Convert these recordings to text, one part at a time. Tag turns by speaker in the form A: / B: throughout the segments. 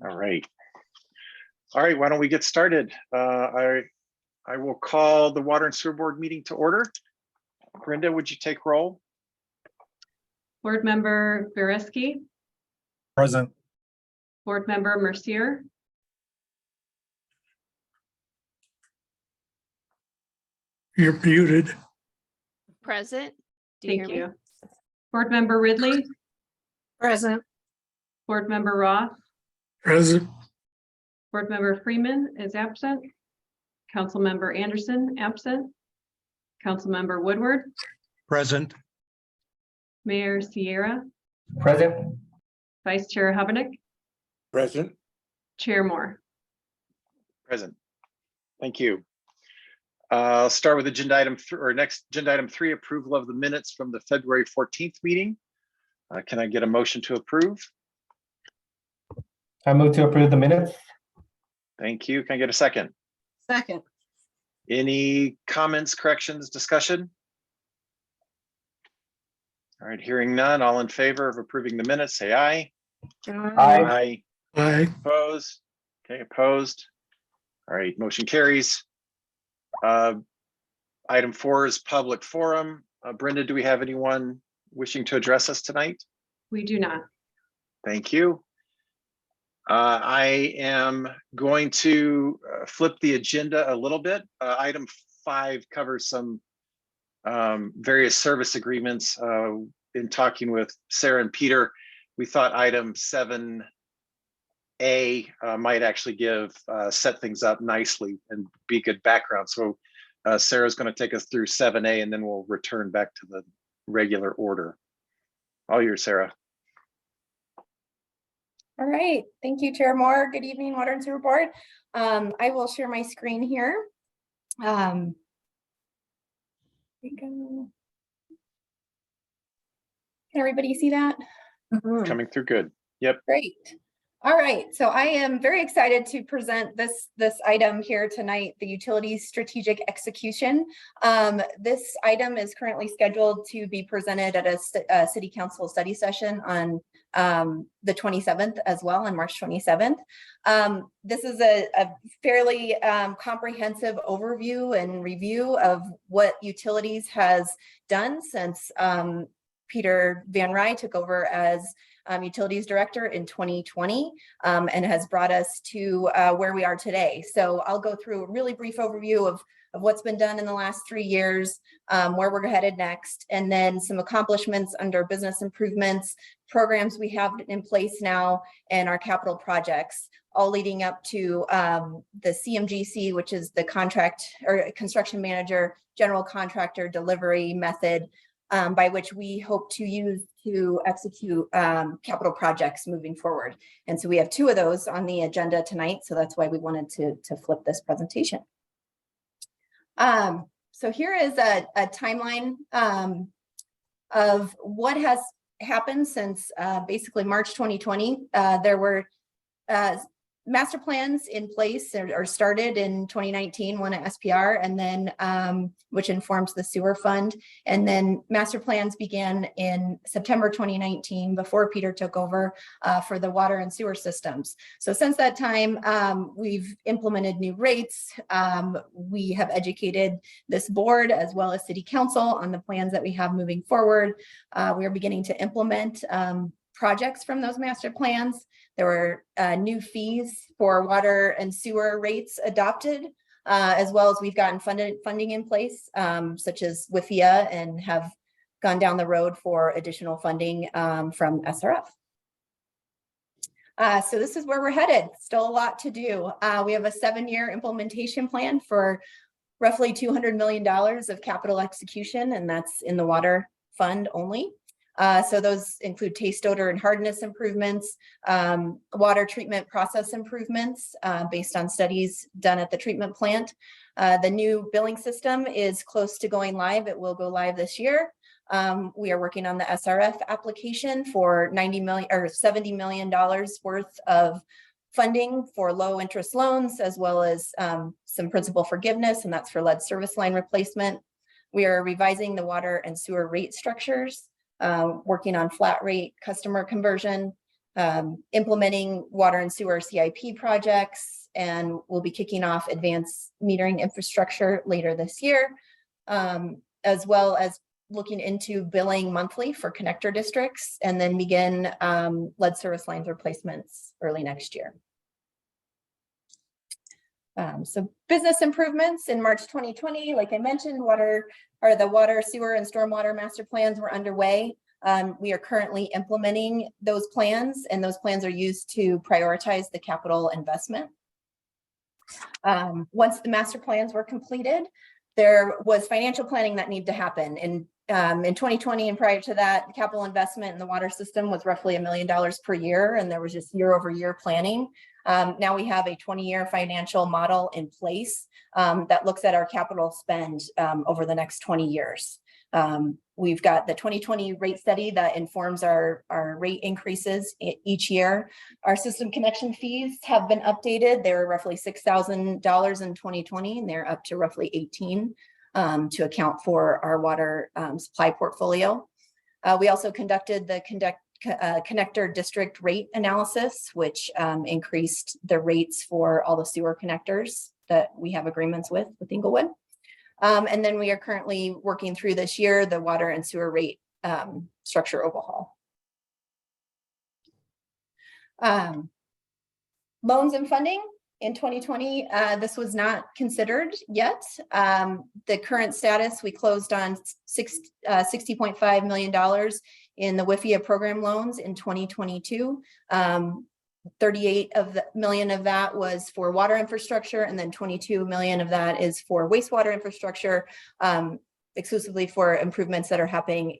A: All right. All right, why don't we get started? I will call the Water and Sewer Board meeting to order. Brenda, would you take roll?
B: Board Member Bereski.
C: Present.
B: Board Member Mercier.
C: You're muted.
D: Present. Do
B: Thank
D: hear
B: you.
D: me?
B: Board Member Ridley.
D: Present.
B: Board Member Roth.
C: Present.
B: Board Member Freeman is absent. Council Member Anderson absent. Council Member Woodward.
C: Present.
B: Mayor Sierra.
E: Present.
B: Vice Chair Hubenick.
C: Present.
B: Chair Moore.
A: Present. Thank you. I'll start with agenda item next agenda item 3, approval of the minutes from the February 14th meeting. Can I get a motion to approve?
E: I move to approve the minutes.
A: Thank you. Can I get a second?
D: Second.
A: Any comments, corrections, discussion? All right, hearing none, all in favor of approving the minutes, say aye.
E: Aye.
C: Aye.
A: Opposed? Okay, opposed. All right, motion carries. Item 4 is public forum. Brenda, do we have anyone wishing to address us tonight?
B: We do not.
A: Thank you. I am going to flip the agenda a little bit. Item 5 covers some various service agreements. In talking with Sarah and Peter, we thought item 7A might actually set things up nicely and be good background. So Sarah's going to take us through 7A and then we'll return back to the regular order. All yours, Sarah.
F: All right, thank you, Chair Moore. Good evening, Water and Sewer Board. I will share my screen here. There we go. Can everybody see that?
A: Coming through good. Yep.
F: Great. All right, so I am very excited to present this item here tonight, the Utilities Strategic Execution. This item is currently scheduled to be presented at a City Council study session on the 27th as well, on March 27th. This is a fairly comprehensive overview and review of what utilities has done since Peter Van Rij took over as Utilities Director in 2020 and has brought us to where we are today. So I'll go through a really brief overview of what's been done in the last 3 years, where we're headed next, and then some accomplishments under business improvements, programs we have in place now, and our capital projects, all leading up to the CMGC, which is the contract or construction manager, general contractor delivery method by which we hope to use to execute capital projects moving forward. And so we have 2 of those on the agenda tonight. So that's why we wanted to flip this presentation. So here is a timeline of what has happened since basically March 2020. There were master plans in place or started in 2019, one at SPR, and then which informs the sewer fund. And then master plans began in September 2019 before Peter took over for the water and sewer systems. So since that time, we've implemented new rates. We have educated this board as well as City Council on the plans that we have moving forward. We are beginning to implement projects from those master plans. There were new fees for water and sewer rates adopted, as well as we've gotten funding in place, such as WIFIA, and have gone down the road for additional funding from SRF. So this is where we're headed. Still a lot to do. We have a 7-year implementation plan for roughly $200 million of capital execution, and that's in the water fund only. So those include taste, odor, and hardness improvements, water treatment process improvements based on studies done at the treatment plant. The new billing system is close to going live. It will go live this year. We are working on the SRF application for $70 million worth of funding for low interest loans, as well as some principal forgiveness, and that's for lead service line replacement. We are revising the water and sewer rate structures, working on flat rate customer conversion, implementing water and sewer CIP projects, and we'll be kicking off advanced metering infrastructure later this year, as well as looking into billing monthly for connector districts, and then begin lead service lines replacements early next year. So business improvements in March 2020, like I mentioned, the water, sewer, and stormwater master plans were underway. We are currently implementing those plans, and those plans are used to prioritize the capital investment. Once the master plans were completed, there was financial planning that needed to happen. In 2020 and prior to that, the capital investment in the water system was roughly $1 million per year, and there was just year-over-year planning. Now we have a 20-year financial model in place that looks at our capital spend over the next 20 years. We've got the 2020 rate study that informs our rate increases each year. Our system connection fees have been updated. They were roughly $6,000 in 2020, and they're up to roughly $18,000 to account for our water supply portfolio. We also conducted the connector district rate analysis, which increased the rates for all the sewer connectors that we have agreements with Inglewood. And then we are currently working through this year the water and sewer rate structure overhaul. Loans and funding in 2020, this was not considered yet. The current status, we closed on $60.5 million in the WIFIA program loans in 2022. 38 million of that was for water infrastructure, and then 22 million of that is for wastewater infrastructure, exclusively for improvements that are happening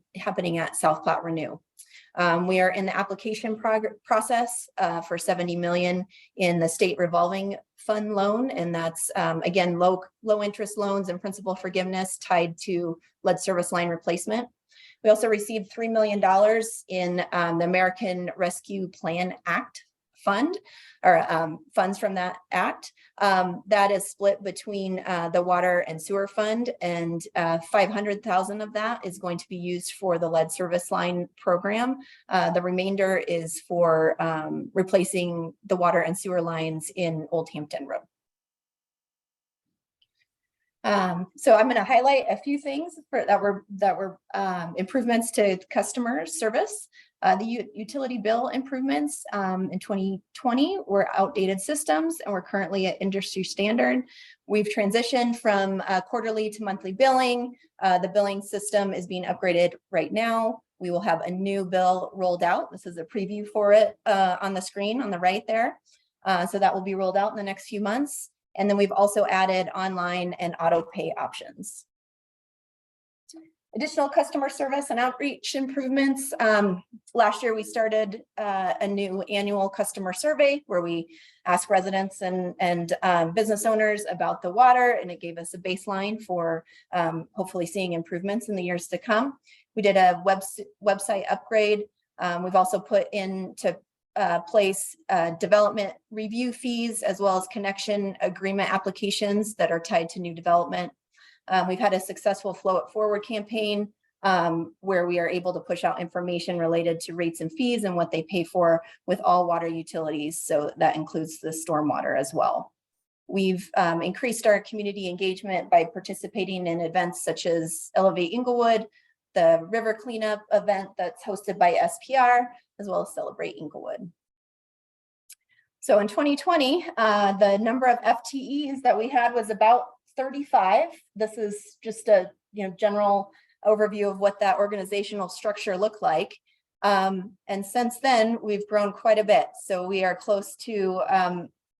F: at South Platte Renew. We are in the application process for 70 million in the state revolving fund loan, and that's again low interest loans and principal forgiveness tied to lead service line replacement. We also received $3 million in the American Rescue Plan Act fund, or funds from that act. That is split between the water and sewer fund, and 500,000 of that is going to be used for the lead service line program. The remainder is for replacing the water and sewer lines in Old Hampton Road. So I'm going to highlight a few things that were improvements to customer service. The utility bill improvements in 2020 were outdated systems, and we're currently at industry standard. We've transitioned from quarterly to monthly billing. The billing system is being upgraded right now. We will have a new bill rolled out. This is a preview for it on the screen on the right there. So that will be rolled out in the next few months. And then we've also added online and auto pay options. Additional customer service and outreach improvements. Last year, we started a new annual customer survey where we ask residents and business owners about the water, and it gave us a baseline for hopefully seeing improvements in the years to come. We did a website upgrade. We've also put into place development review fees, as well as connection agreement applications that are tied to new development. We've had a successful Flow It Forward campaign where we are able to push out information related to rates and fees and what they pay for with all water utilities. So that includes the stormwater as well. We've increased our community engagement by participating in events such as Elevate Inglewood, the river cleanup event that's hosted by SPR, as well as Celebrate Inglewood. So in 2020, the number of FTEs that we had was about 35. This is just a general overview of what that organizational structure looked like. And since then, we've grown quite a bit. So we are close to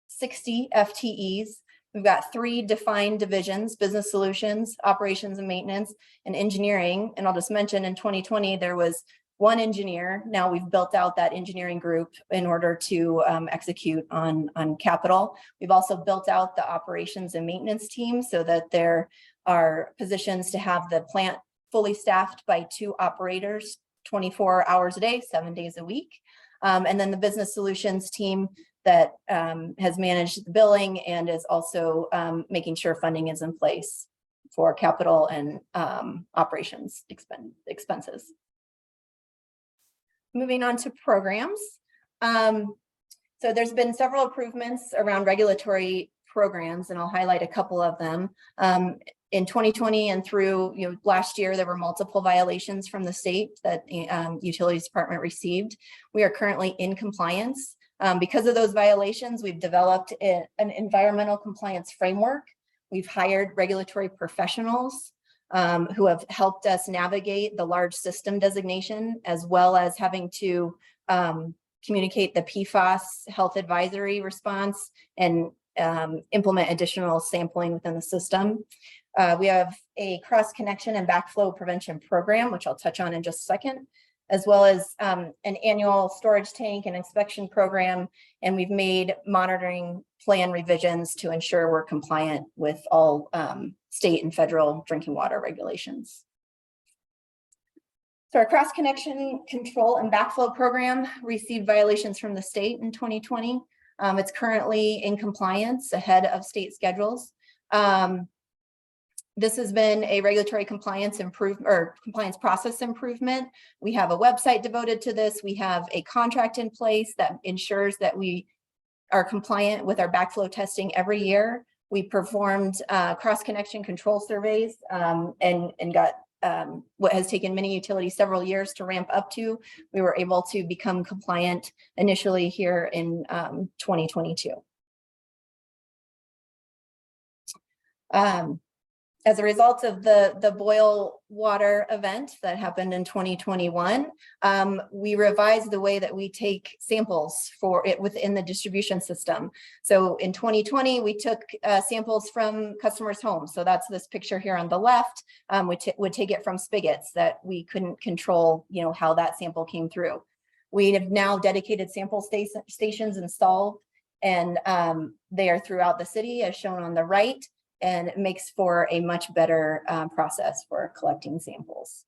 F: 60 FTEs. We've got 3 defined divisions: business solutions, operations and maintenance, and engineering. And I'll just mention in 2020, there was 1 engineer. Now we've built out that engineering group in order to execute on capital. We've also built out the operations and maintenance team so that there are positions to have the plant fully staffed by 2 operators, 24 hours a day, 7 days a week. And then the business solutions team that has managed the billing and is also making sure funding is in place for capital and operations expenses. Moving on to programs. So there's been several improvements around regulatory programs, and I'll highlight a couple of them. In 2020 and through last year, there were multiple violations from the state that Utilities Department received. We are currently in compliance. Because of those violations, we've developed an environmental compliance framework. We've hired regulatory professionals who have helped us navigate the large system designation, as well as having to communicate the PFAS health advisory response and implement additional sampling within the system. We have a cross-connection and backflow prevention program, which I'll touch on in just a second, as well as an annual storage tank and inspection program. And we've made monitoring plan revisions to ensure we're compliant with all state and federal drinking water regulations. So our cross-connection control and backflow program received violations from the state in 2020. It's currently in compliance ahead of state schedules. This has been a regulatory compliance compliance process improvement. We have a website devoted to this. We have a contract in place that ensures that we are compliant with our backflow testing every year. We performed cross-connection control surveys and got what has taken many utilities several years to ramp up to. We were able to become compliant initially here in 2022. As a result of the boil water event that happened in 2021, we revised the way that we take samples for it within the distribution system. So in 2020, we took samples from customers' homes. So that's this picture here on the left. We would take it from spigots that we couldn't control, how that sample came through. We have now dedicated sample stations installed, and they are throughout the city, as shown on the right. And it makes for a much better process for collecting samples.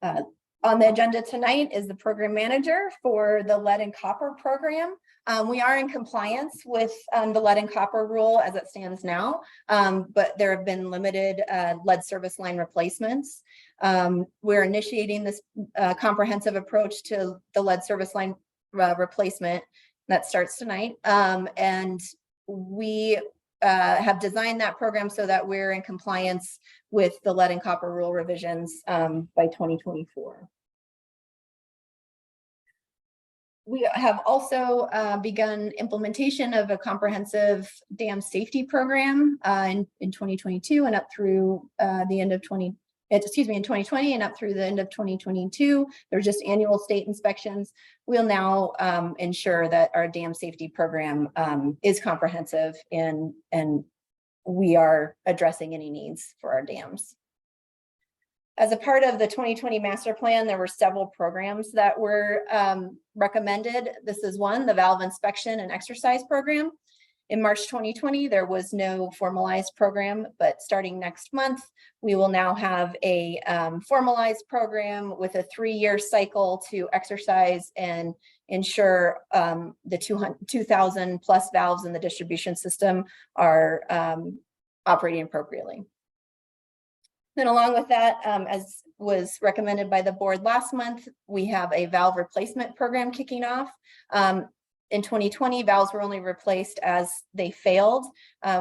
F: On the agenda tonight is the program manager for the lead and copper program. We are in compliance with the lead and copper rule as it stands now, but there have been limited lead service line replacements. We're initiating this comprehensive approach to the lead service line replacement that starts tonight. And we have designed that program so that we're in compliance with the lead and copper rule revisions by 2024. We have also begun implementation of a comprehensive dam safety program in 2022 and up through the end of in 2020 and up through the end of 2022. There's just annual state inspections. We'll now ensure that our dam safety program is comprehensive and we are addressing any needs for our dams. As a part of the 2020 master plan, there were several programs that were recommended. This is one, the valve inspection and exercise program. In March 2020, there was no formalized program, but starting next month, we will now have a formalized program with a 3-year cycle to exercise and ensure the 2,000 plus valves in the distribution system are operating appropriately. Then along with that, as was recommended by the board last month, we have a valve replacement program kicking off. In 2020, valves were only replaced as they failed.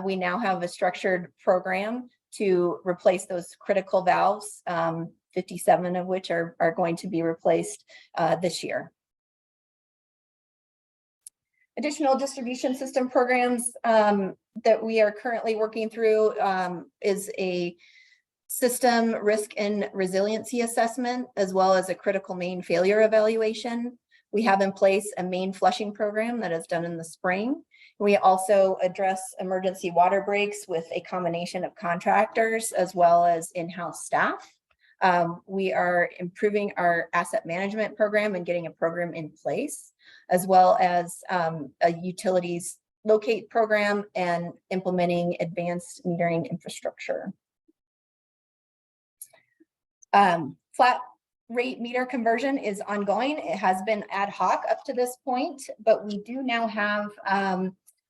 F: We now have a structured program to replace those critical valves, 57 of which are going to be replaced this year. Additional distribution system programs that we are currently working through is a system risk and resiliency assessment, as well as a critical main failure evaluation. We have in place a main flushing program that is done in the spring. We also address emergency water breaks with a combination of contractors as well as in-house staff. We are improving our asset management program and getting a program in place, as well as a utilities locate program and implementing advanced metering infrastructure. Flat rate meter conversion is ongoing. It has been ad hoc up to this point, but we do now have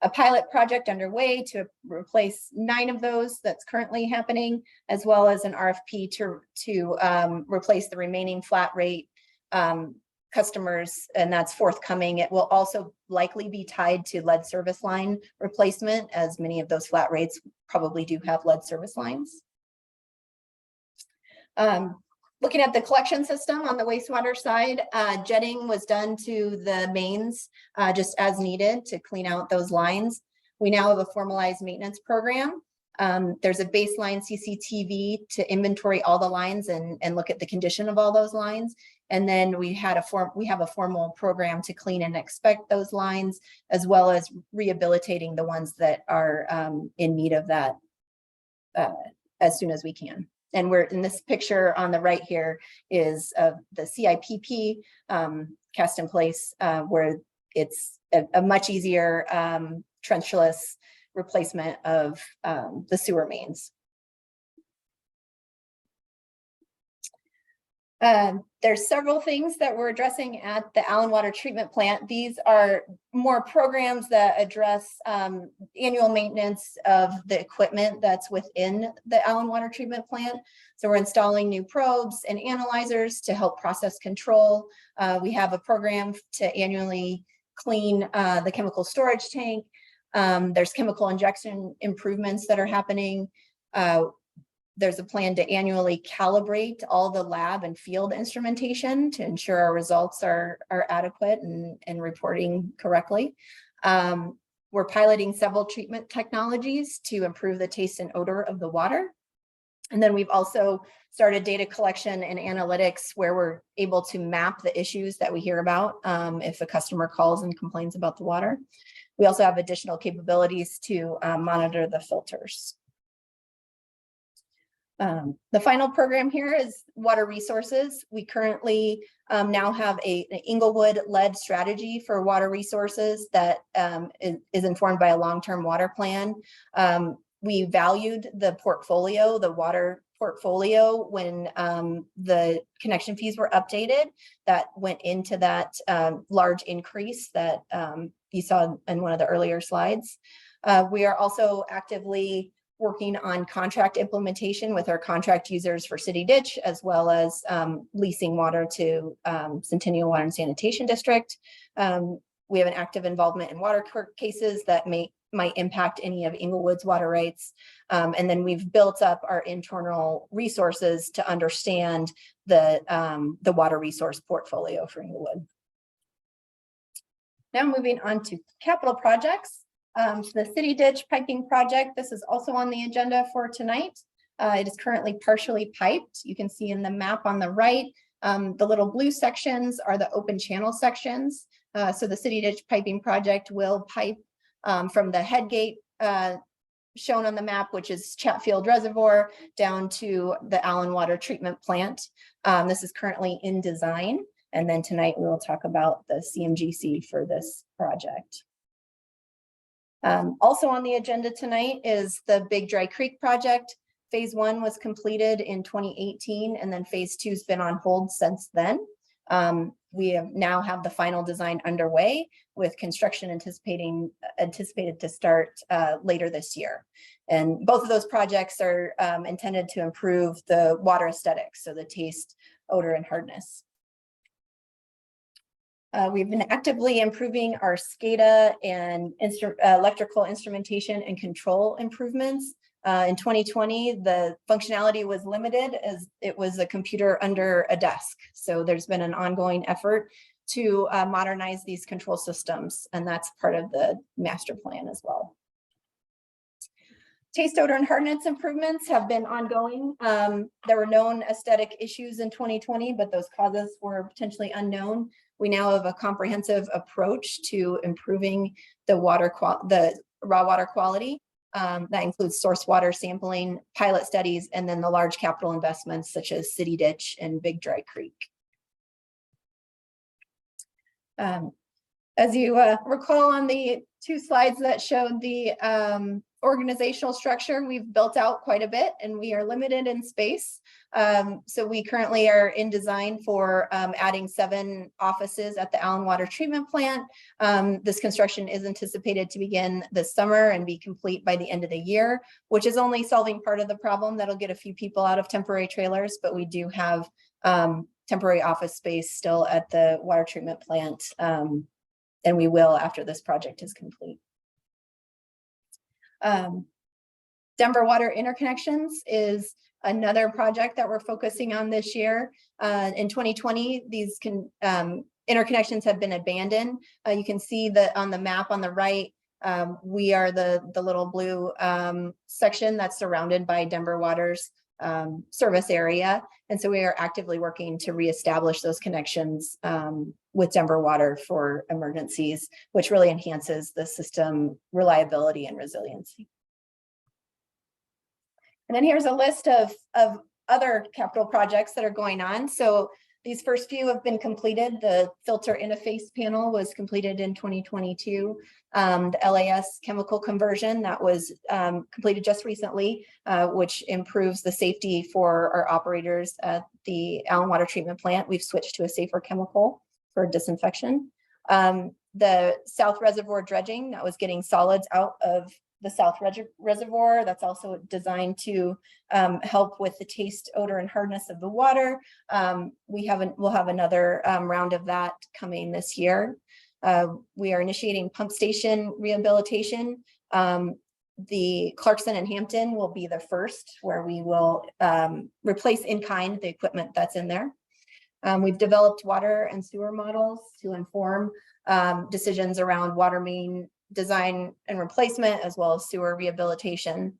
F: a pilot project underway to replace 9 of those that's currently happening, as well as an RFP to replace the remaining flat rate customers, and that's forthcoming. It will also likely be tied to lead service line replacement, as many of those flat rates probably do have lead service lines. Looking at the collection system on the wastewater side, jetting was done to the mains just as needed to clean out those lines. We now have a formalized maintenance program. There's a baseline CCTV to inventory all the lines and look at the condition of all those lines. And then we have a formal program to clean and inspect those lines, as well as rehabilitating the ones that are in need of that as soon as we can. And we're in this picture on the right here is the CIPP cast in place where it's a much easier trenchless replacement of the sewer mains. There's several things that we're addressing at the Allen Water Treatment Plant. These are more programs that address annual maintenance of the equipment that's within the Allen Water Treatment Plant. So we're installing new probes and analyzers to help process control. We have a program to annually clean the chemical storage tank. There's chemical injection improvements that are happening. There's a plan to annually calibrate all the lab and field instrumentation to ensure our results are adequate and reporting correctly. We're piloting several treatment technologies to improve the taste and odor of the water. And then we've also started data collection and analytics where we're able to map the issues that we hear about if a customer calls and complains about the water. We also have additional capabilities to monitor the filters. The final program here is water resources. We currently now have an Inglewood-led strategy for water resources that is informed by a long-term water plan. We valued the portfolio, the water portfolio, when the connection fees were updated. That went into that large increase that you saw in one of the earlier slides. We are also actively working on contract implementation with our contract users for City Ditch, as well as leasing water to Centennial Water and Sanitation District. We have an active involvement in water court cases that might impact any of Inglewood's water rights. And then we've built up our internal resources to understand the water resource portfolio for Inglewood. Now moving on to capital projects. So the City Ditch piping project, this is also on the agenda for tonight. It is currently partially piped. You can see in the map on the right, the little blue sections are the open channel sections. So the City Ditch piping project will pipe from the head gate shown on the map, which is Chatfield Reservoir, down to the Allen Water Treatment Plant. This is currently in design. And then tonight we will talk about the CMGC for this project. Also on the agenda tonight is the Big Dry Creek project. Phase 1 was completed in 2018, and then phase 2 has been on hold since then. We now have the final design underway, with construction anticipated to start later this year. And both of those projects are intended to improve the water aesthetics, so the taste, odor, and hardness. We've been actively improving our SCADA and electrical instrumentation and control improvements. In 2020, the functionality was limited as it was a computer under a desk. So there's been an ongoing effort to modernize these control systems, and that's part of the master plan as well. Taste, odor, and hardness improvements have been ongoing. There were known aesthetic issues in 2020, but those causes were potentially unknown. We now have a comprehensive approach to improving the raw water quality. That includes source water sampling, pilot studies, and then the large capital investments such as City Ditch and Big Dry Creek. As you recall on the 2 slides that showed the organizational structure, we've built out quite a bit and we are limited in space. So we currently are in design for adding 7 offices at the Allen Water Treatment Plant. This construction is anticipated to begin this summer and be complete by the end of the year, which is only solving part of the problem. That'll get a few people out of temporary trailers, but we do have temporary office space still at the water treatment plant. And we will after this project is complete. Denver Water Interconnections is another project that we're focusing on this year. In 2020, these interconnections have been abandoned. You can see that on the map on the right, we are the little blue section that's surrounded by Denver Water's service area. And so we are actively working to reestablish those connections with Denver Water for emergencies, which really enhances the system reliability and resiliency. And then here's a list of other capital projects that are going on. So these first few have been completed. The filter interface panel was completed in 2022. The LAS chemical conversion that was completed just recently, which improves the safety for our operators at the Allen Water Treatment Plant. We've switched to a safer chemical for disinfection. The South Reservoir dredging that was getting solids out of the South Reservoir. That's also designed to help with the taste, odor, and hardness of the water. We'll have another round of that coming this year. We are initiating pump station rehabilitation. The Clarkson and Hampton will be the first where we will replace in kind the equipment that's in there. We've developed water and sewer models to inform decisions around water main design and replacement, as well as sewer rehabilitation.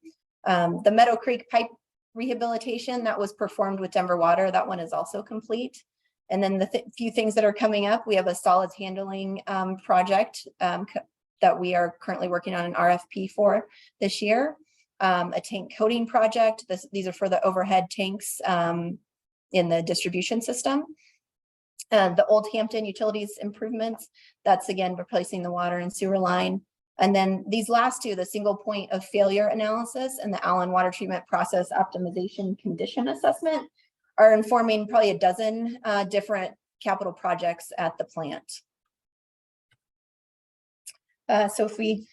F: The Meadow Creek pipe rehabilitation that was performed with Denver Water, that one is also complete. And then the few things that are coming up, we have a solids handling project that we are currently working on an RFP for this year. A tank coating project. These are for the overhead tanks in the distribution system. The Old Hampton utilities improvements, that's again replacing the water and sewer line. And then these last two, the single point of failure analysis and the Allen Water Treatment Process Optimization Condition Assessment, are informing probably a dozen different capital projects at the plant. So if we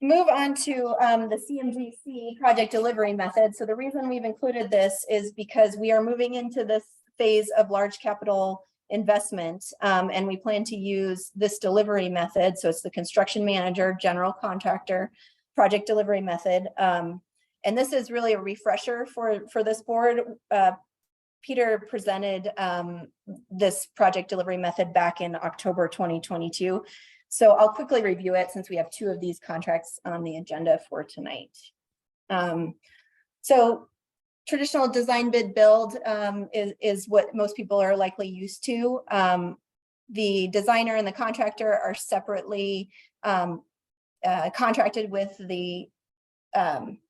F: move on to the CMGC project delivery method. So the reason we've included this is because we are moving into this phase of large capital investment, and we plan to use this delivery method. So it's the construction manager, general contractor, project delivery method. And this is really a refresher for this board. Peter presented this project delivery method back in October 2022. So I'll quickly review it since we have two of these contracts on the agenda for tonight. So traditional design bid build is what most people are likely used to. The designer and the contractor are separately contracted with the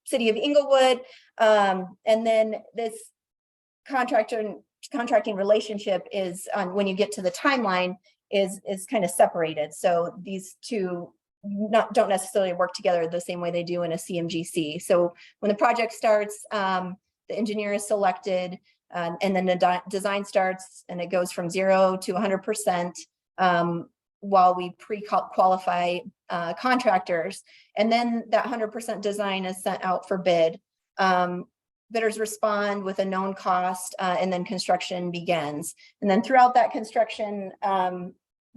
F: city of Inglewood. And then this contracting relationship is when you get to the timeline is kind of separated. So these two don't necessarily work together the same way they do in a CMGC. So when the project starts, the engineer is selected, and then the design starts, and it goes from 0 to 100% while we pre-qualify contractors. And then that 100% design is sent out for bid. Bidders respond with a known cost, and then construction begins. And then throughout that construction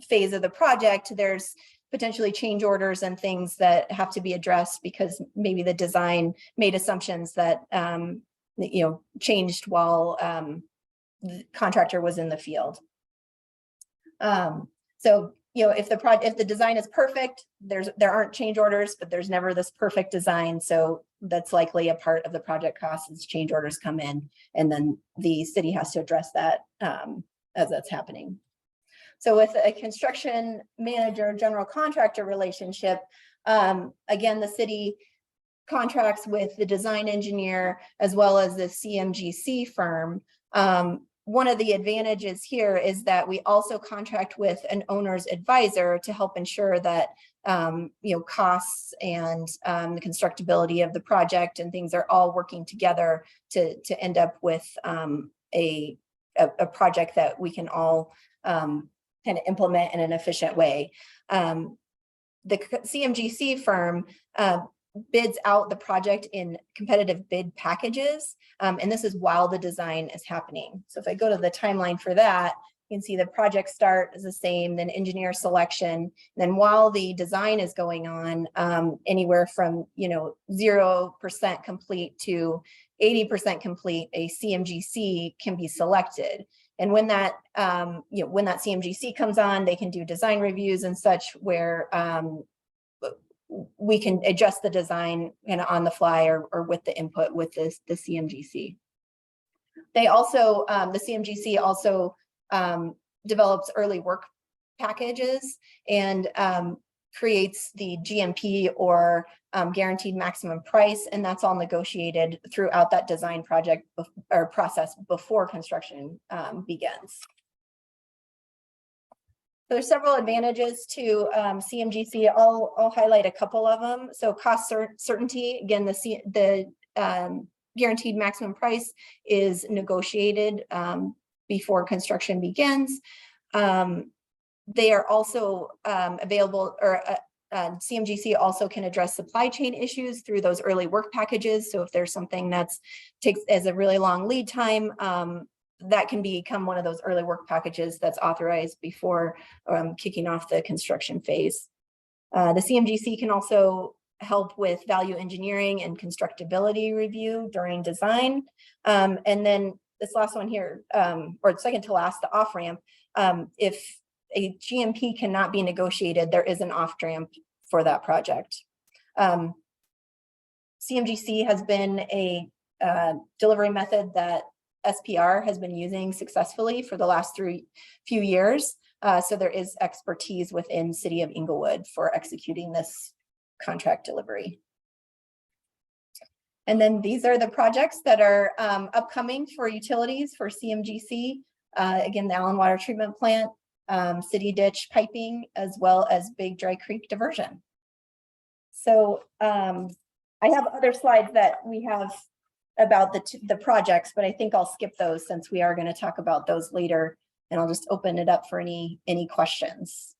F: phase of the project, there's potentially change orders and things that have to be addressed because maybe the design made assumptions that changed while the contractor was in the field. So if the design is perfect, there aren't change orders, but there's never this perfect design. So that's likely a part of the project cost as change orders come in, and then the city has to address that as that's happening. So with a construction manager, general contractor relationship, again, the city contracts with the design engineer as well as the CMGC firm. One of the advantages here is that we also contract with an owner's advisor to help ensure that costs and the constructibility of the project and things are all working together to end up with a project that we can all kind of implement in an efficient way. The CMGC firm bids out the project in competitive bid packages. And this is while the design is happening. So if I go to the timeline for that, you can see the project start is the same, then engineer selection. Then while the design is going on, anywhere from 0% complete to 80% complete, a CMGC can be selected. And when that when that CMGC comes on, they can do design reviews and such where we can adjust the design on the fly or with the input with the CMGC. They also, the CMGC also develops early work packages and creates the GMP or guaranteed maximum price, and that's all negotiated throughout that design project or process before construction begins. So there's several advantages to CMGC. I'll highlight a couple of them. So cost certainty, again, the guaranteed maximum price is negotiated before construction begins. They are also available, or CMGC also can address supply chain issues through those early work packages. So if there's something that's takes as a really long lead time, that can become one of those early work packages that's authorized before kicking off the construction phase. The CMGC can also help with value engineering and constructability review during design. And then this last one here, or second to last, the off-ramp. If a GMP cannot be negotiated, there is an off-ramp for that project. CMGC has been a delivery method that SPR has been using successfully for the last few years. So there is expertise within City of Inglewood for executing this contract delivery. And then these are the projects that are upcoming for utilities for CMGC. Again, the Allen Water Treatment Plant, City Ditch Piping, as well as Big Dry Creek Diversion. So I have other slides that we have about the projects, but I think I'll skip those since we are going to talk about those later, and I'll just open it up for any questions.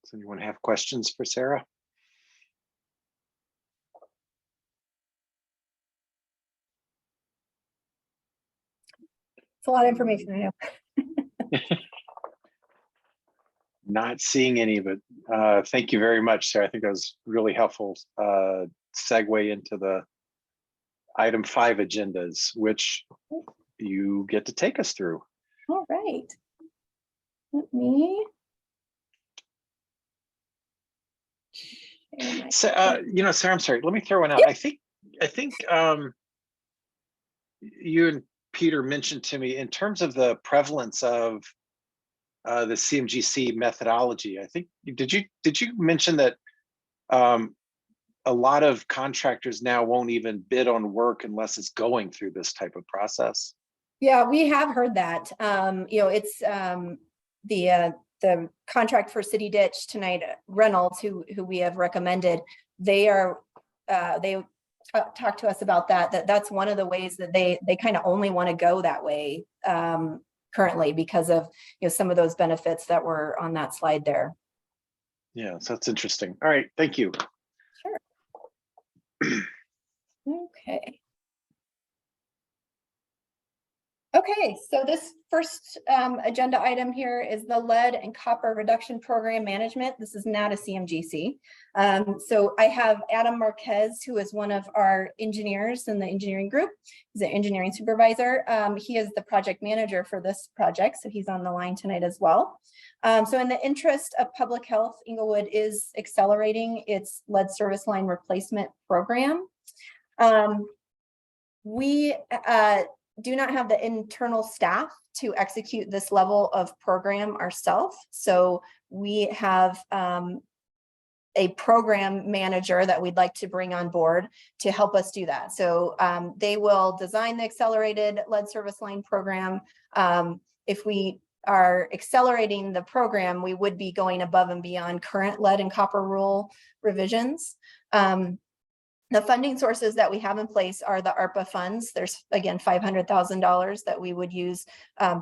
A: Does anyone have questions for Sarah?
F: It's a lot of information, I know.
A: Not seeing any, but thank you very much, Sarah. I think that was really helpful segue into the item 5 agendas, which you get to take us through.
F: All right. Let me.
A: So, Sarah, I'm sorry. Let me throw one out.
F: Yeah.
A: I think you and Peter mentioned to me in terms of the prevalence of the CMGC methodology. I think did you mention that a lot of contractors now won't even bid on work unless it's going through this type of process?
F: Yeah, we have heard that. It's the contract for City Ditch tonight, Reynolds, who we have recommended. They talk to us about that's one of the ways that they kind of only want to go that way currently because of some of those benefits that were on that slide there.
A: Yeah, so that's interesting. All right, thank you.
F: Sure. Okay. Okay, so this first agenda item here is the lead and copper reduction program management. This is not a CMGC. So I have Adam Marquez, who is one of our engineers in the engineering group. He's an engineering supervisor. He is the project manager for this project, so he's on the line tonight as well. So in the interest of public health, Inglewood is accelerating its lead service line replacement program. We do not have the internal staff to execute this level of program ourselves. So we have a program manager that we'd like to bring on board to help us do that. So they will design the accelerated lead service line program. If we are accelerating the program, we would be going above and beyond current lead and copper rule revisions. The funding sources that we have in place are the ARPA funds. There's, again, $500,000 that we would use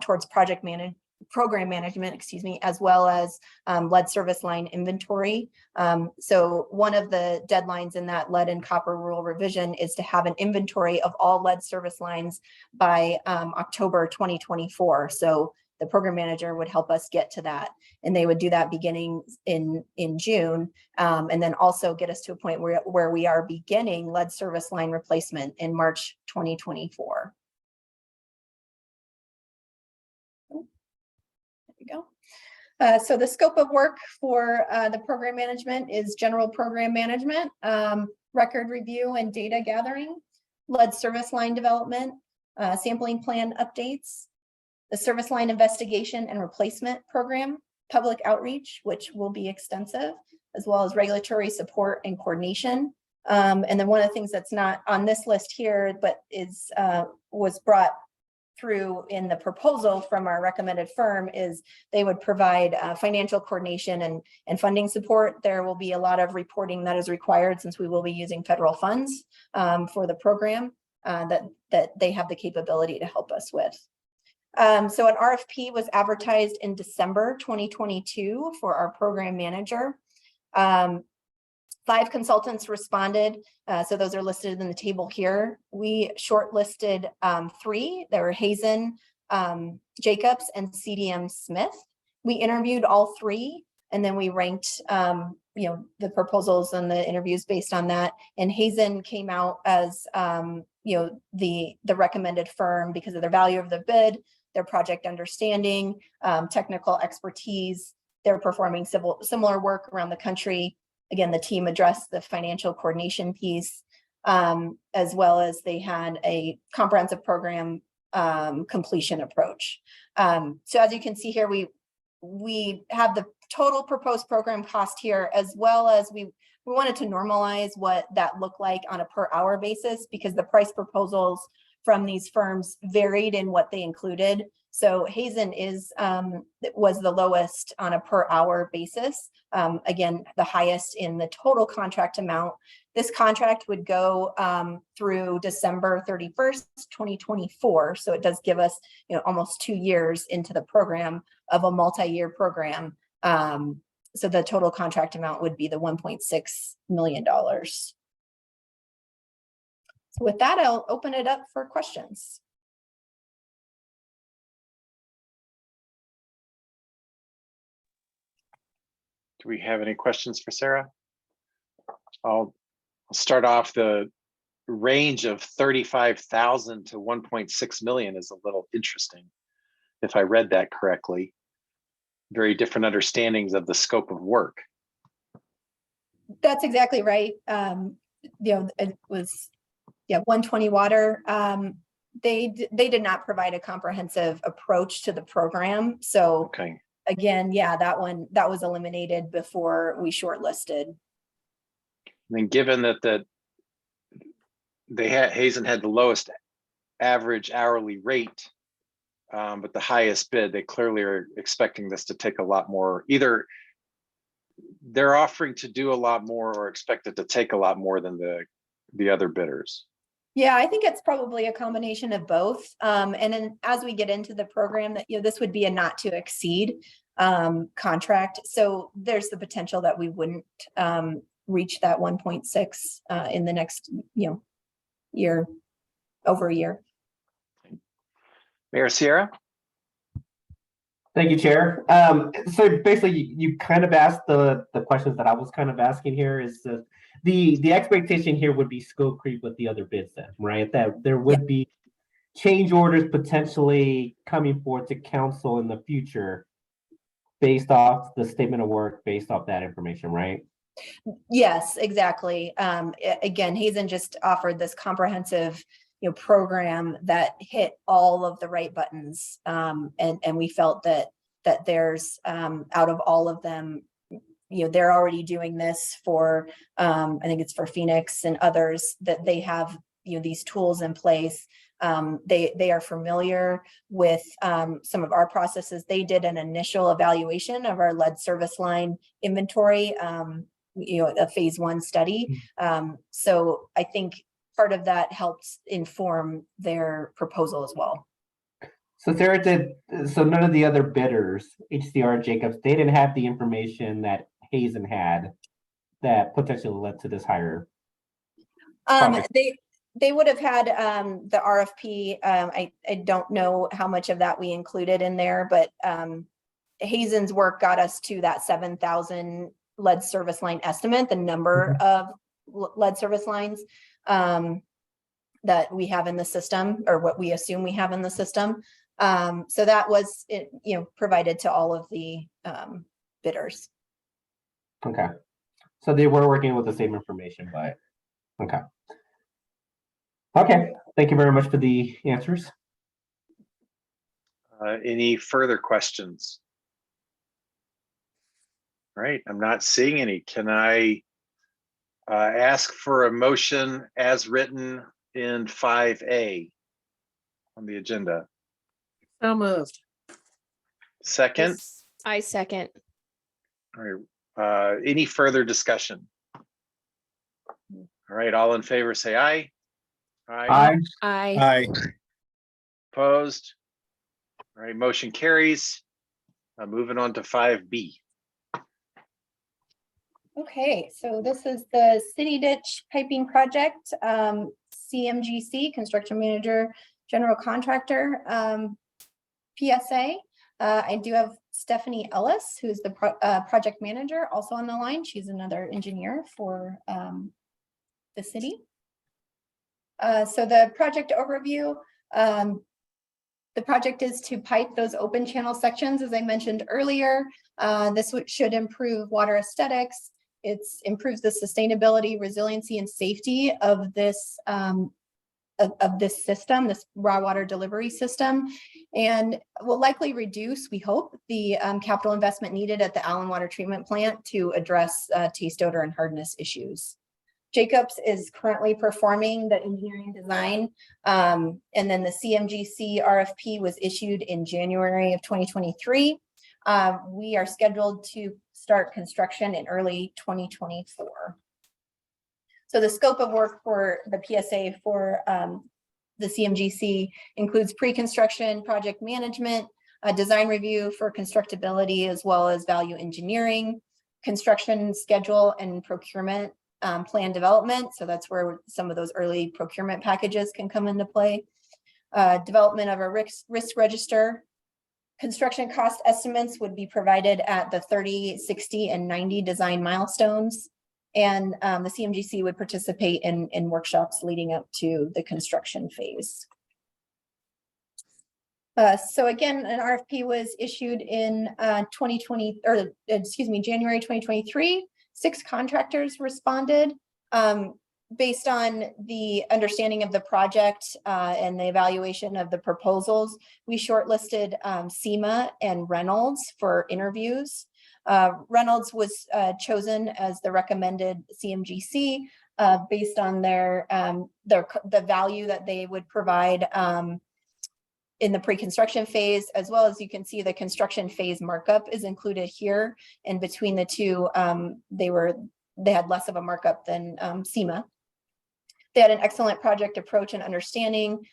F: towards project program management, excuse me, as well as lead service line inventory. So one of the deadlines in that lead and copper rule revision is to have an inventory of all lead service lines by October 2024. So the program manager would help us get to that, and they would do that beginning in June, and then also get us to a point where we are beginning lead service line replacement in March 2024. Go. So the scope of work for the program management is general program management, record review and data gathering, lead service line development, sampling plan updates, the service line investigation and replacement program, public outreach, which will be extensive, as well as regulatory support and coordination. And then one of the things that's not on this list here, but was brought through in the proposal from our recommended firm, is they would provide financial coordination and funding support. There will be a lot of reporting that is required since we will be using federal funds for the program that they have the capability to help us with. So an RFP was advertised in December 2022 for our program manager. 5 consultants responded. So those are listed in the table here. We shortlisted 3. There were Hazen, Jacobs, and CDM Smith. We interviewed all 3, and then we ranked the proposals and the interviews based on that. And Hazen came out as the recommended firm because of their value of the bid, their project understanding, technical expertise. They're performing similar work around the country. Again, the team addressed the financial coordination piece, as well as they had a comprehensive program completion approach. So as you can see here, we have the total proposed program cost here, as well as we wanted to normalize what that looked like on a per hour basis, because the price proposals from these firms varied in what they included. So Hazen was the lowest on a per hour basis. Again, the highest in the total contract amount. This contract would go through December 31st, 2024. So it does give us, almost 2 years into the program of a multi-year program. So the total contract amount would be the $1.6 million. So with that, I'll open it up for questions.
A: Do we have any questions for Sarah? I'll start off. The range of 35,000 to 1.6 million is a little interesting, if I read that correctly. Very different understandings of the scope of work.
F: That's exactly right. It was 120 Water. They did not provide a comprehensive approach to the program. So
A: okay.
F: Again, that was eliminated before we shortlisted.
A: And then given that Hazen had the lowest average hourly rate, but the highest bid, they clearly are expecting this to take a lot more. Either they're offering to do a lot more or expect it to take a lot more than the other bidders.
F: Yeah, I think it's probably a combination of both. And then as we get into the program, that this would be a not to exceed contract. So there's the potential that we wouldn't reach that 1.6 in the next year, over a year.
A: Mayor Sierra.
E: Thank you, Chair. So basically, you kind of asked the questions that I was kind of asking here. Is the expectation here would be scope creep with the other bids, then, right? That there would be change orders potentially coming forward to council in the future based off the statement of work, based off that information, right?
F: Yes, exactly. Again, Hazen just offered this comprehensive program that hit all of the right buttons. And we felt that there's out of all of them, they're already doing this for, I think it's for Phoenix and others, that they have, these tools in place. They are familiar with some of our processes. They did an initial evaluation of our lead service line inventory, a phase 1 study. So I think part of that helps inform their proposal as well.
E: So Sarah so none of the other bidders, HCR, Jacobs, they didn't have the information that Hazen had that potentially led to this higher. Project.
F: They would have had the RFP. I don't know how much of that we included in there, but Hazen's work got us to that 7,000 lead service line estimate, the number of lead service lines that we have in the system, or what we assume we have in the system. So that was provided to all of the bidders.
E: Okay. So they were working with the same information, but okay. Okay, thank you very much for the answers.
A: Any further questions? All right, I'm not seeing any. Can I ask for a motion as written in 5A on the agenda?
D: So moved.
A: Second?
D: I second.
A: All right, any further discussion? All right, all in favor, say aye.
E: Aye.
D: Aye.
A: Opposed? All right, motion carries. Moving on to 5B.
F: Okay, so this is the City Ditch Piping Project, CMGC, Construction Manager, General Contractor, PSA. I do have Stephanie Ellis, who's the project manager, also on the line. She's another engineer for the city. So the project overview, the project is to pipe those open channel sections, as I mentioned earlier. This should improve water aesthetics. It improves the sustainability, resiliency, and safety of this system, this raw water delivery system, and will likely reduce, we hope, the capital investment needed at the Allen Water Treatment Plant to address taste, odor, and hardness issues. Jacobs is currently performing the engineering design, and then the CMGC RFP was issued in January of 2023. We are scheduled to start construction in early 2024. So the scope of work for the PSA for the CMGC includes pre-construction, project management, design review for constructability, as well as value engineering, construction schedule and procurement plan development. So that's where some of those early procurement packages can come into play. Development of a risk register. Construction cost estimates would be provided at the 30, 60, and 90 design milestones. And the CMGC would participate in workshops leading up to the construction phase. So again, an RFP was issued in January 2023. 6 contractors responded. Based on the understanding of the project and the evaluation of the proposals, we shortlisted SEMA and Reynolds for interviews. Reynolds was chosen as the recommended CMGC based on the value that they would provide in the pre-construction phase, as well as you can see the construction phase markup is included here. And between the two, they had less of a markup than SEMA. They had an excellent project approach and understanding.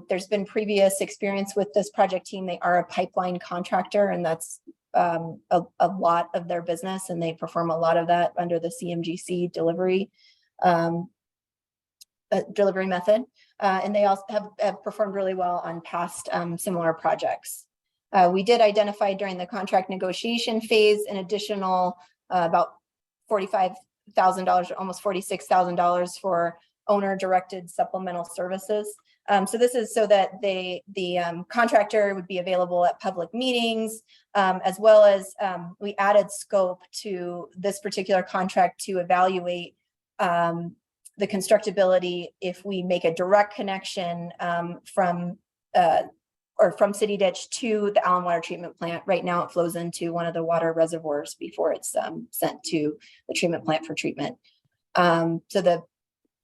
F: There's been previous experience with this project team. They are a pipeline contractor, and that's a lot of their business, and they perform a lot of that under the CMGC delivery method. And they also have performed really well on past similar projects. We did identify during the contract negotiation phase an additional about $45,000, almost $46,000 for owner-directed supplemental services. So this is so that the contractor would be available at public meetings, as well as we added scope to this particular contract to evaluate the constructability if we make a direct connection from City Ditch to the Allen Water Treatment Plant. Right now it flows into one of the water reservoirs before it's sent to the treatment plant for treatment. So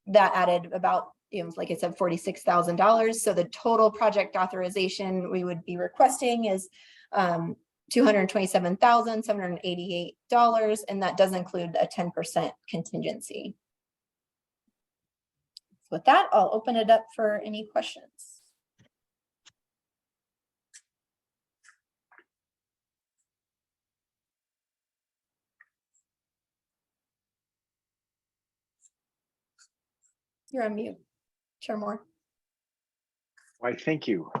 F: that added about, like I said, $46,000. So the total project authorization we would be requesting is $227,788, and that does include a 10% contingency. With that, I'll open it up for any questions. You're on mute. Chair Moore.
A: Why, thank you.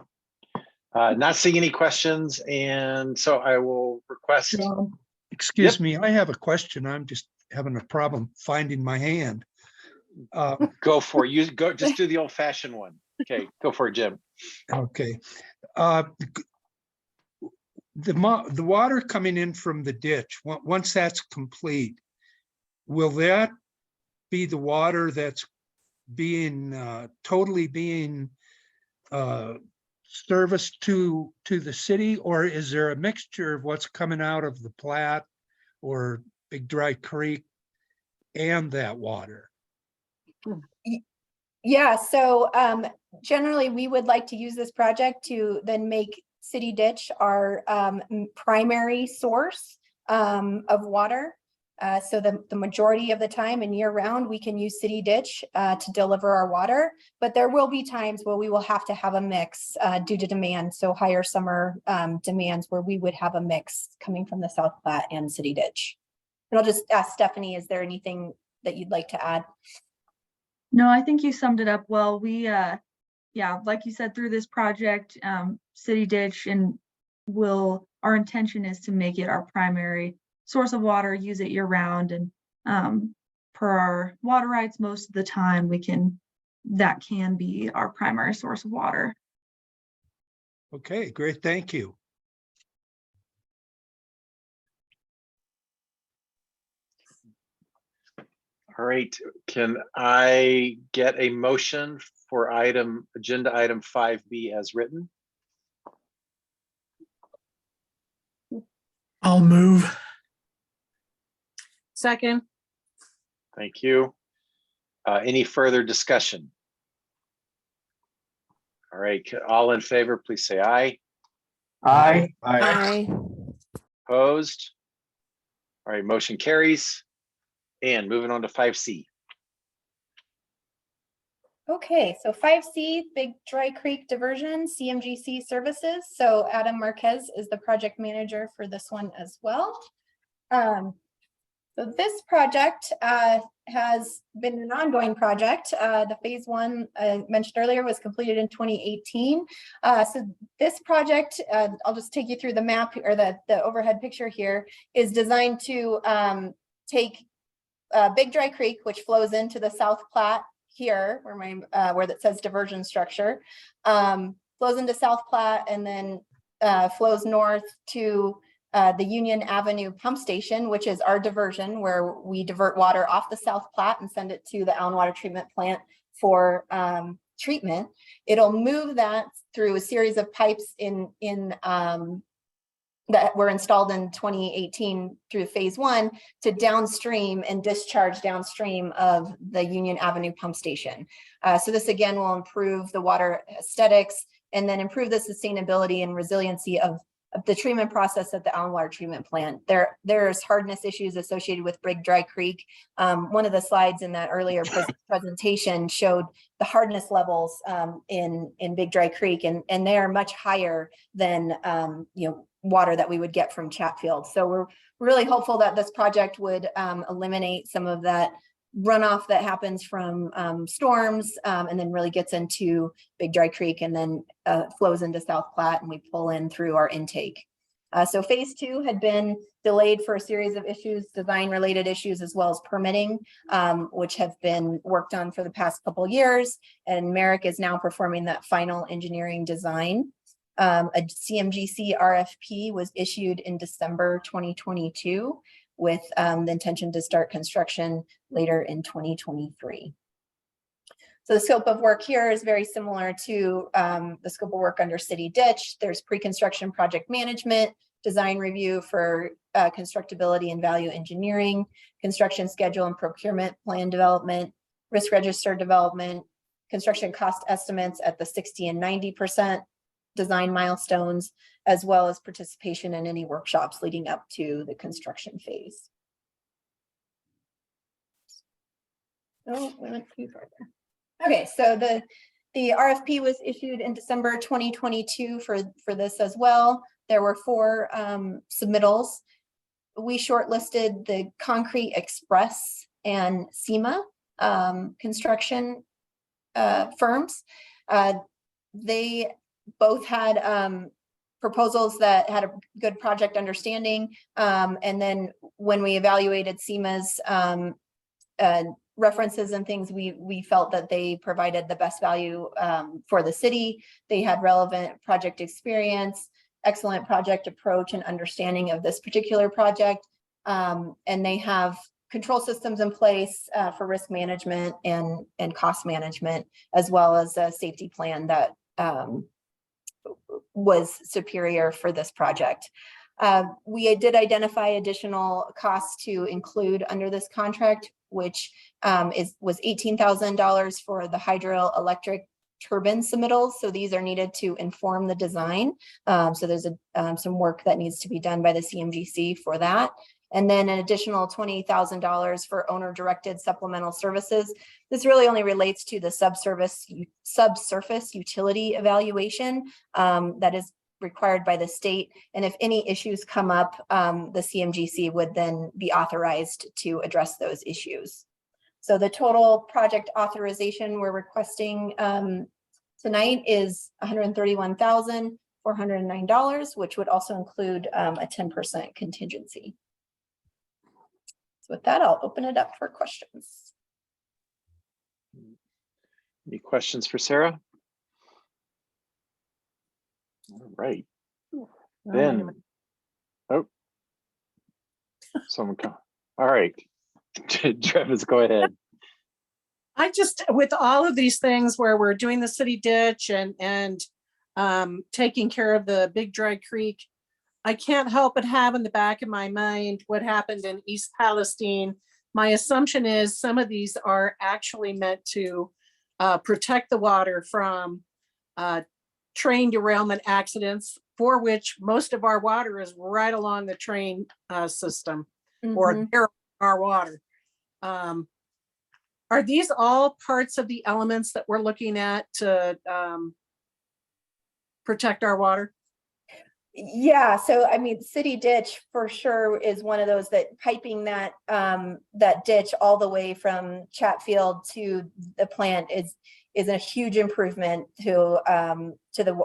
A: Not seeing any questions, and so I will request.
C: Excuse
A: Yep.
C: me, I have a question. I'm just having a problem finding my hand.
A: Go for it. You go. Just do the old-fashioned one. Okay, go for it, Jim.
C: Okay. The water coming in from the ditch, once that's complete, will that be the water that's being totally being serviced to the city, or is there a mixture of what's coming out of the Platte or Big Dry Creek and that water?
F: Yeah, so generally, we would like to use this project to then make City Ditch our primary source of water. So the majority of the time and year round, we can use City Ditch to deliver our water, but there will be times where we will have to have a mix due to demand. So higher summer demands where we would have a mix coming from the South Platte and City Ditch. And I'll just ask Stephanie, is there anything that you'd like to add?
G: No, I think you summed it up well. We, yeah, like you said, through this project, City Ditch and our intention is to make it our primary source of water, use it year round, and per our water rights, most of the time that can be our primary source of water.
C: Okay, great, thank you.
A: All right, can I get a motion for agenda item 5B as written?
C: I'll move.
D: Second.
A: Thank you. Any further discussion? All right, all in favor, please say aye.
E: Aye.
D: Aye.
A: Opposed? All right, motion carries. And moving on to 5C.
F: Okay, so 5C, Big Dry Creek Diversion, CMGC Services. So Adam Marquez is the project manager for this one as well. So this project has been an ongoing project. The phase one I mentioned earlier was completed in 2018. So this project, I'll just take you through the map or the overhead picture here, is designed to take Big Dry Creek, which flows into the South Platte here, where that says diversion structure, flows into South Platte and then flows north to the Union Avenue pump station, which is our diversion, where we divert water off the South Platte and send it to the Allen Water Treatment Plant for treatment. It'll move that through a series of pipes that were installed in 2018 through phase one to downstream and discharge downstream of the Union Avenue pump station. So this again will improve the water aesthetics and then improve the sustainability and resiliency of the treatment process at the Allen Water Treatment Plant. There's hardness issues associated with Big Dry Creek. One of the slides in that earlier presentation showed the hardness levels in Big Dry Creek, and they are much higher than water that we would get from Chatfield. So we're really hopeful that this project would eliminate some of that runoff that happens from storms and then really gets into Big Dry Creek and then flows into South Platte, and we pull in through our intake. So phase two had been delayed for a series of issues, design related issues, as well as permitting, which have been worked on for the past couple of years. And Merrick is now performing that final engineering design. A CMGC RFP was issued in December 2022 with the intention to start construction later in 2023. So the scope of work here is very similar to the scope of work under City Ditch. There's pre-construction project management, design review for constructability and value engineering, construction schedule and procurement plan development, risk register development, construction cost estimates at the 60 and 90%, design milestones, as well as participation in any workshops leading up to the construction phase. Oh, we went too far there. Okay, so the RFP was issued in December 2022 for this as well. There were 4 submittals. We shortlisted the Concrete Express and SEMA Construction firms. They both had proposals that had a good project understanding. And then when we evaluated SEMA's references and things, we felt that they provided the best value for the city. They had relevant project experience, excellent project approach and understanding of this particular project. And they have control systems in place for risk management and cost management, as well as a safety plan that was superior for this project. We did identify additional costs to include under this contract, which was $18,000 for the hydroelectric turbine submittals. So these are needed to inform the design. So there's some work that needs to be done by the CMGC for that. And then an additional $20,000 for owner-directed supplemental services. This really only relates to the subsurface utility evaluation that is required by the state. And if any issues come up, the CMGC would then be authorized to address those issues. So the total project authorization we're requesting tonight is $131,409, which would also include a 10% contingency. So with that, I'll open it up for questions.
A: Any questions for Sarah? All right. Then, oh, someone come. All right, Travis, go ahead.
H: I just, with all of these things where we're doing the city ditch and taking care of the Big Dry Creek, I can't help but have in the back of my mind what happened in East Palestine. My assumption is some of these are actually meant to protect the water from train derailment accidents, for which most of our water is right along the train system or near our water. Are these all parts of the elements that we're looking at to protect our water?
F: Yeah, so I mean, city ditch for sure is one of those that piping that that ditch all the way from Chatfield to the plant is a huge improvement to the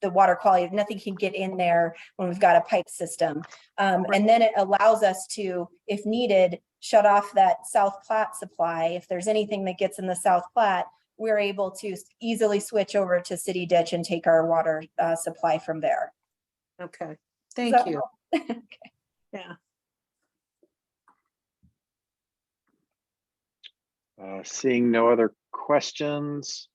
F: water quality. Nothing can get in there when we've got a pipe system. And then it allows us to, if needed, shut off that South Platte supply. If there's anything that gets in the South Platte, we're able to easily switch over to city ditch and take our water supply from there.
H: Okay, thank you.
F: Okay.
H: Yeah.
A: Seeing no other questions,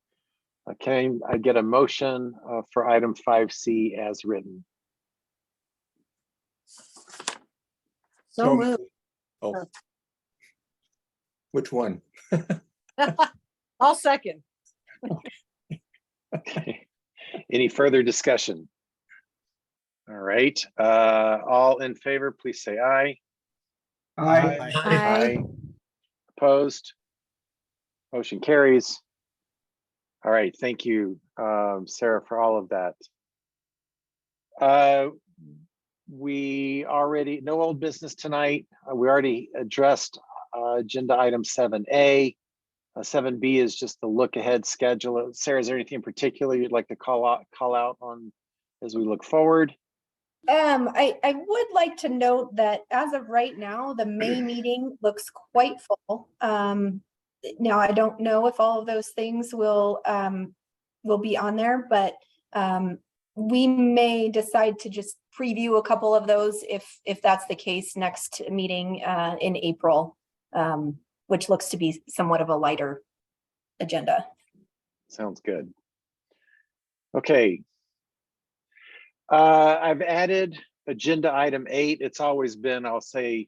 A: can I get a motion for item 5C as written?
H: So moved.
I: Oh. Which one?
H: I'll second.
A: Okay. Any further discussion? All right, all in favor, please say aye.
I: Aye.
D: Aye.
A: Opposed? Motion carries. All right, thank you, Sarah, for all of that. We already, no old business tonight. We already addressed agenda item 7A. 7B is just the look ahead schedule. Sarah, is there anything in particular you'd like to call out on as we look forward?
F: I would like to note that as of right now, the May meeting looks quite full. Now I don't know if all of those things will be on there, but we may decide to just preview a couple of those if that's the case next meeting in April, which looks to be somewhat of a lighter agenda.
A: Sounds good. Okay. I've added agenda item 8. It's always been, I'll say,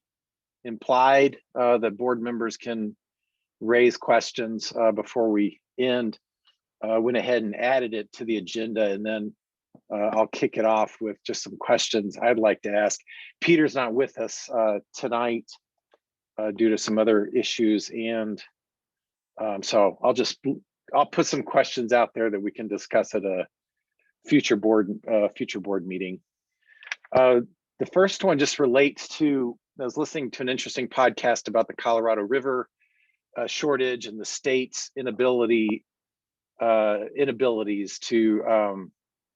A: implied that board members can raise questions before we end. Went ahead and added it to the agenda, and then I'll kick it off with just some questions I'd like to ask. Peter's not with us tonight due to some other issues, and so I'll put some questions out there that we can discuss at a future board meeting. The first one just relates to, I was listening to an interesting podcast about the Colorado River shortage and the state's inability inabilities to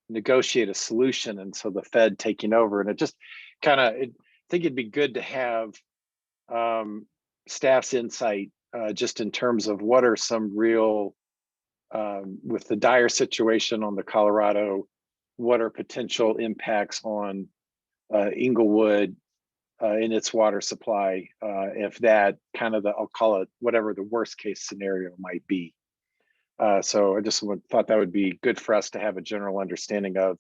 A: negotiate a solution, and so the Fed taking over. And it just kind of, I think it'd be good to have staff's insight just in terms of what are some real, with the dire situation on the Colorado, what are potential impacts on Inglewood in its water supply, if that kind of I'll call it whatever the worst case scenario might be. So I just thought that would be good for us to have a general understanding of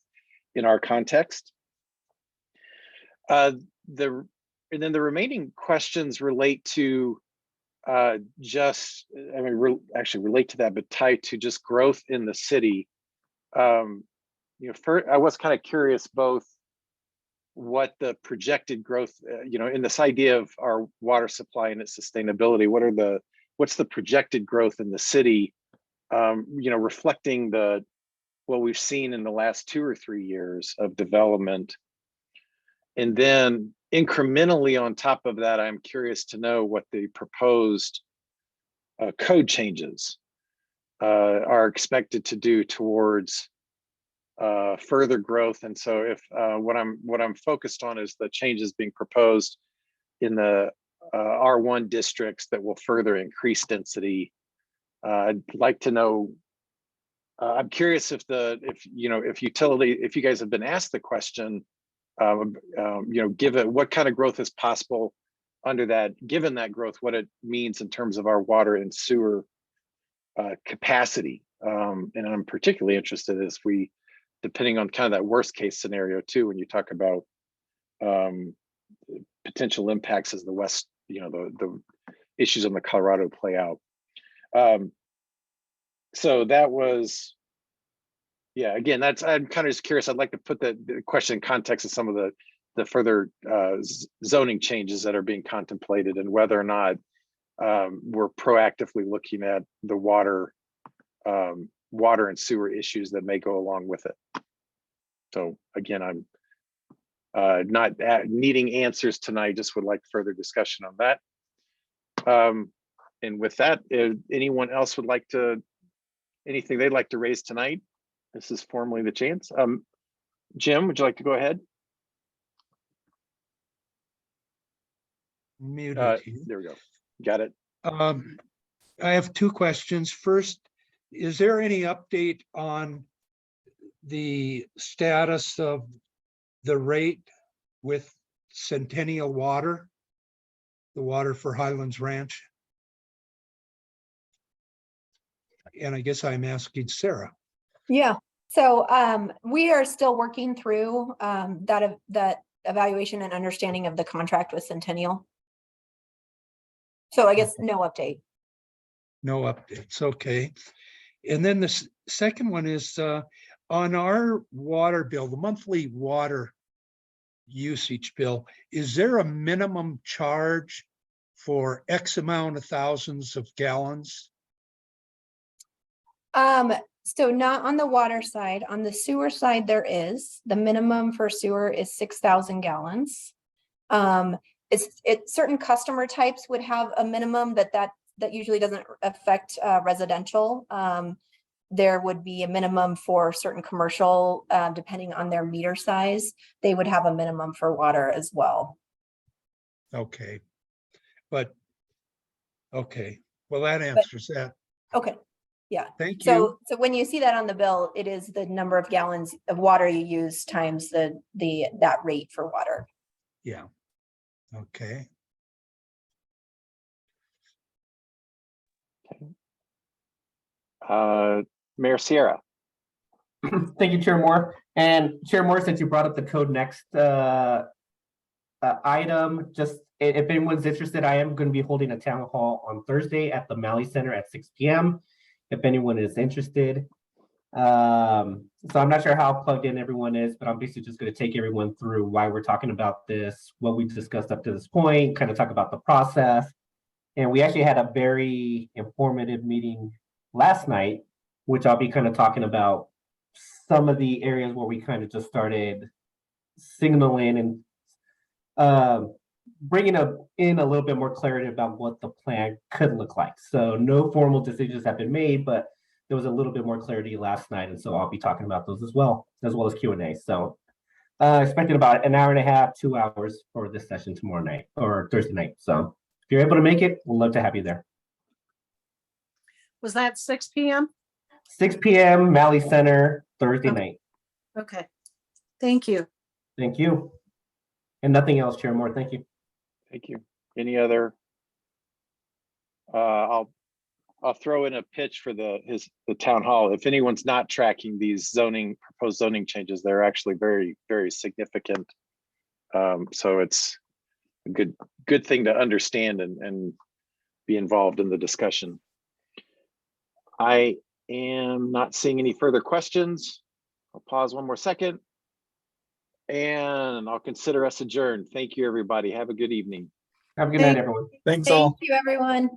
A: in our context. And then the remaining questions relate to actually relate to that, but tied to just growth in the city. I was kind of curious both what the projected growth, in this idea of our water supply and its sustainability, what's the projected growth in the city, reflecting what we've seen in the last 2 or 3 years of development. And then incrementally on top of that, I'm curious to know what the proposed code changes are expected to do towards further growth. And so if what I'm focused on is the changes being proposed in the R1 districts that will further increase density. I'd like to know, I'm curious if you guys have been asked the question, given what kind of growth is possible under that, given that growth, what it means in terms of our water and sewer capacity. And I'm particularly interested as depending on kind of that worst case scenario too, when you talk about potential impacts as the West, the issues on the Colorado play out. So that was, again, I'm kind of just curious. I'd like to put the question in context of some of the further zoning changes that are being contemplated, and whether or not we're proactively looking at the water and sewer issues that may go along with it. So again, I'm not needing answers tonight, just would like further discussion on that. And with that, if anyone else would like anything they'd like to raise tonight, this is formally the chance. Jim, would you like to go ahead?
C: Muted.
A: There we go. Got it.
C: I have 2 questions. First, is there any update on the status of the rate with Centennial Water, the water for Highlands Ranch? And I guess I'm asking Sarah.
F: Yeah, so we are still working through that evaluation and understanding of the contract with Centennial. So I guess no update.
C: No updates, okay. And then the second one is on our water bill, the monthly water usage bill, is there a minimum charge for X amount of thousands of gallons?
F: So not on the water side. On the sewer side, there is. The minimum for sewer is 6,000 gallons. Certain customer types would have a minimum that usually doesn't affect residential. There would be a minimum for certain commercial, depending on their meter size. They would have a minimum for water as well.
C: Okay, well, that answers that.
F: Okay. Yeah.
C: Thank you.
F: So when you see that on the bill, it is the number of gallons of water you use times that rate for water.
C: Yeah. Okay.
A: Mayor Sierra.
E: Thank you, Chair Moore. And Chair Moore, since you brought up the code next item, just if anyone's interested, I am going to be holding a town hall on Thursday at the Malley Center at 6 p.m. if anyone is interested. So I'm not sure how plugged in everyone is, but I'm basically just going to take everyone through why we're talking about this, what we've discussed up to this point, kind of talk about the process. And we actually had a very informative meeting last night, which I'll be kind of talking about some of the areas where we kind of just started signaling and bringing in a little bit more clarity about what the plan could look like. So no formal decisions have been made, but there was a little bit more clarity last night, and so I'll be talking about those as well as Q&A. So expecting about an hour and a half, 2 hours for this session tomorrow night or Thursday night. So if you're able to make it, we'd love to have you there.
H: Was that 6 p.m.?
E: 6 p.m. Malley Center, Thursday
H: Okay.
E: night.
H: Okay. Thank you.
E: Thank you. And nothing else, Chair Moore. Thank you.
A: Thank you. Any other? I'll throw in a pitch for the town hall. If anyone's not tracking these proposed zoning changes, they're actually very, very significant. So it's a good thing to understand and be involved in the discussion. I am not seeing any further questions. I'll pause one more second. And I'll consider us adjourned. Thank you, everybody. Have a good evening.
E: Have a good night, everyone.
I: Thanks all.
F: Thank you, everyone.